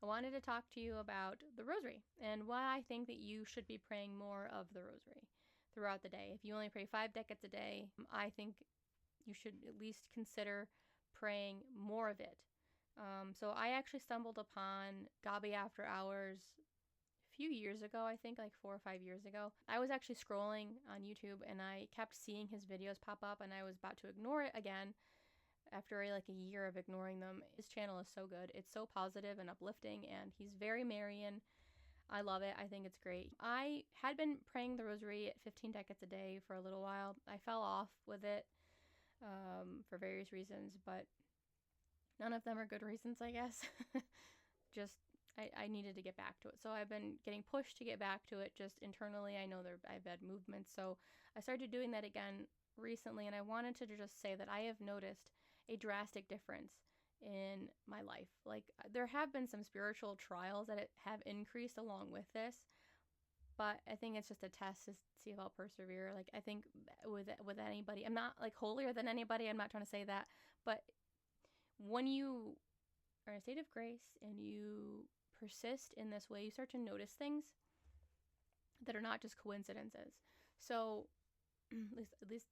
I wanted to talk to you about the Rosary and why I think that you should be praying more of the Rosary throughout the day. If you only pray 5 decades a day, I think you should at least consider praying more of it. So I actually stumbled upon Gabi After Hours a few years ago, I think like 4 or 5 years ago. I was actually scrolling on YouTube and I kept seeing his videos pop up, and I was about to ignore it again after like a year of ignoring them. His channel is so good. It's so positive and uplifting, and he's very Marian. I love it. I think it's great. I had been praying the Rosary at 15 decades a day for a little while. I fell off with it for various reasons, but none of them are good reasons, I guess. Just I needed to get back to it. So I've been getting pushed to get back to it just internally. I know I've had movements. So I started doing that again recently, and I wanted to just say that I have noticed a drastic difference in my life. Like, there have been some spiritual trials that have increased along with this, but I think it's just a test to see if I'll persevere. Like, I think with anybody, I'm not like holier than anybody. I'm not trying to say that, but when you are in a state of grace and you persist in this way, you start to notice things that are not just coincidences. So at least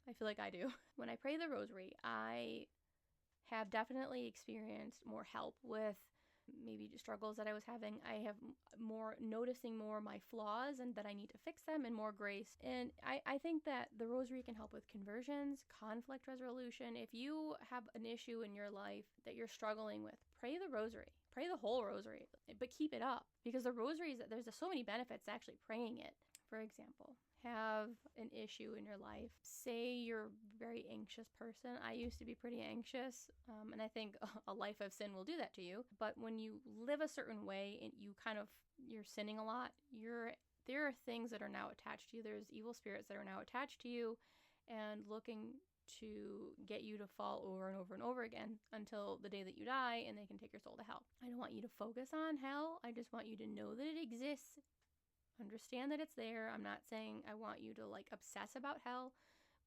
I feel like I do. When I pray the Rosary, I have definitely experienced more help with maybe struggles that I was having. I have noticing more my flaws and that I need to fix them, and more grace. And I think that the Rosary can help with conversions, conflict resolution. If you have an issue in your life that you're struggling with, pray the Rosary. Pray the whole Rosary, but keep it up, because the Rosary there's so many benefits to actually praying it. For example, have an issue in your life. Say you're a very anxious person. I used to be pretty anxious, and I think a life of sin will do that to you. But when you live a certain way and you're sinning a lot, there are things that are now attached to you. There's evil spirits that are now attached to you and looking to get you to fall over and over and over again until the day that you die, and they can take your soul to hell. I don't want you to focus on hell. I just want you to know that it exists. Understand that it's there. I'm not saying I want you to like obsess about hell.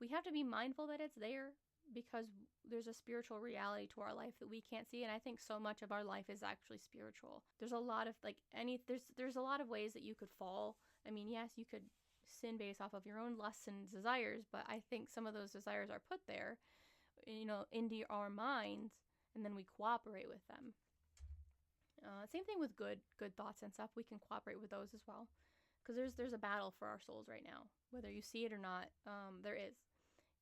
We have to be mindful that it's there, because there's a spiritual reality to our life that we can't see, and I think so much of our life is actually spiritual. There's a lot of there's a lot of ways that you could fall. I mean, yes, you could sin based off of your own lusts and desires, but I think some of those desires are put there, into our minds, and then we cooperate with them. Same thing with good thoughts and stuff. We can cooperate with those as well, because there's a battle for our souls right now, whether you see it or not. There is.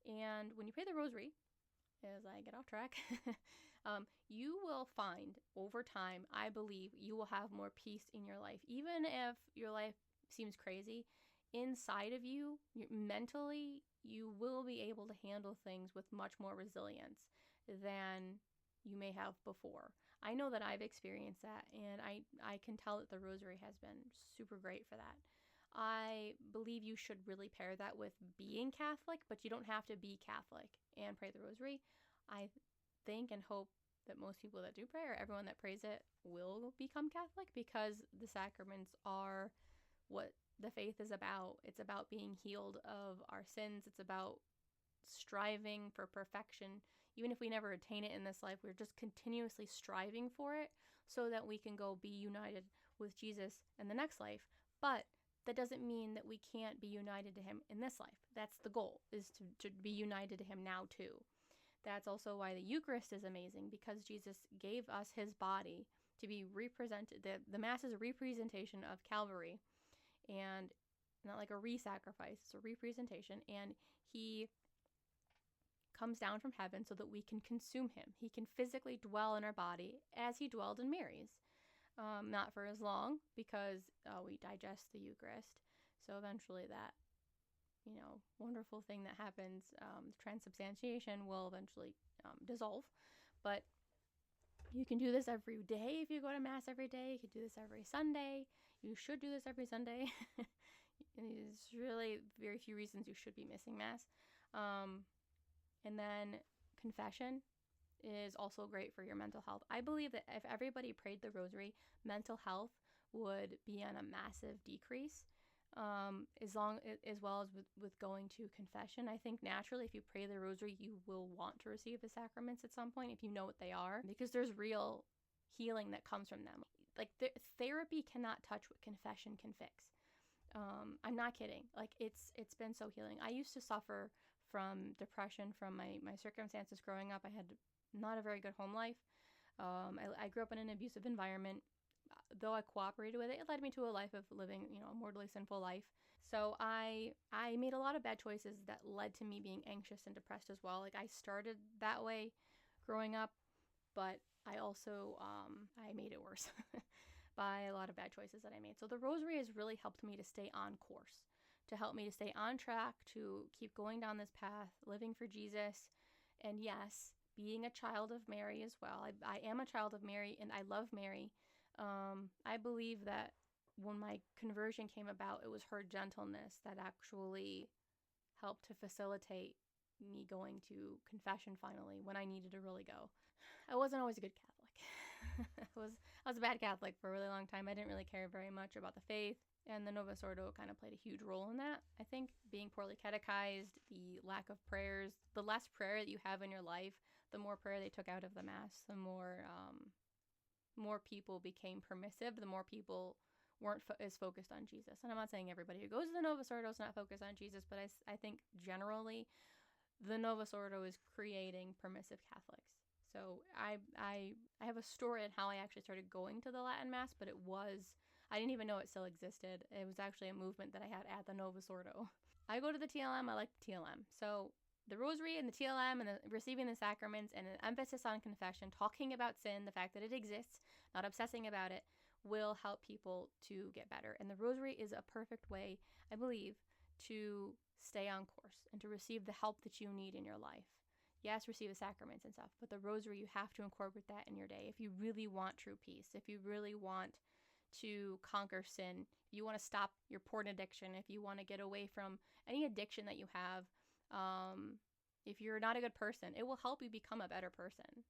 And when you pray the Rosary, as I get off track, you will find over time, I believe, you will have more peace in your life. Even if your life seems crazy, inside of you, mentally, you will be able to handle things with much more resilience than you may have before. I know that I've experienced that, and I can tell that the Rosary has been super great for that. I believe you should really pair that with being Catholic, but you don't have to be Catholic and pray the Rosary. I think and hope that most people that do pray, or everyone that prays it, will become Catholic, because the sacraments are what the faith is about. It's about being healed of our sins. It's about striving for perfection. Even if we never attain it in this life, we're just continuously striving for it so that we can go be united with Jesus in the next life. But that doesn't mean that we can't be united to him in this life. That's the goal, is to be united to him now too. That's also why the Eucharist is amazing, because Jesus gave us his body to be represented. The Mass is a representation of Calvary, and not like a re-sacrifice, it's a representation, and he comes down from heaven so that we can consume him. He can physically dwell in our body as he dwelled in Mary's. Not for as long, because we digest the Eucharist. So eventually that, wonderful thing that happens, transubstantiation, will eventually dissolve. But you can do this every day if you go to Mass every day. You can do this every Sunday. You should do this every Sunday. There's really very few reasons you should be missing Mass. And then confession is also great for your mental health. I believe that if everybody prayed the Rosary, mental health would be on a massive decrease, as well as with going to confession. I think naturally, if you pray the Rosary, you will want to receive the sacraments at some point if you know what they are, because there's real healing that comes from them. Like therapy cannot touch what confession can fix. I'm not kidding. Like it's been so healing. I used to suffer from depression from my circumstances growing up. I had not a very good home life. I grew up in an abusive environment. Though I cooperated with it, it led me to a life of living, a mortally sinful life. So I made a lot of bad choices that led to me being anxious and depressed as well. Like I started that way growing up, but I also I made it worse by a lot of bad choices that I made. So the Rosary has really helped me to stay on course, to help me to stay on track, to keep going down this path, living for Jesus, and yes, being a child of Mary as well. I am a child of Mary, and I love Mary. I believe that when my conversion came about, it was her gentleness that actually helped to facilitate me going to confession finally when I needed to really go. I wasn't always a good Catholic. I was a bad Catholic for a really long time. I didn't really care very much about the faith, and the Novus Ordo kind of played a huge role in that. I think being poorly catechized, the lack of prayers, the less prayer that you have in your life, the more prayer they took out of the Mass, the more people became permissive, the more people weren't as focused on Jesus. And I'm not saying everybody who goes to the Novus Ordo is not focused on Jesus, but I think generally the Novus Ordo is creating permissive Catholics. So I have a story on how I actually started going to the Latin Mass, but I didn't even know it still existed. It was actually a movement that I had at the Novus Ordo. I go to the TLM, I like the TLM. So the Rosary and the TLM and receiving the sacraments and an emphasis on confession, talking about sin, the fact that it exists, not obsessing about it, will help people to get better. And the Rosary is a perfect way, I believe, to stay on course and to receive the help that you need in your life. Yes, receive the sacraments and stuff, but the Rosary, you have to incorporate that in your day if you really want true peace, if you really want to conquer sin, if you want to stop your porn addiction, if you want to get away from any addiction that you have. If you're not a good person, it will help you become a better person.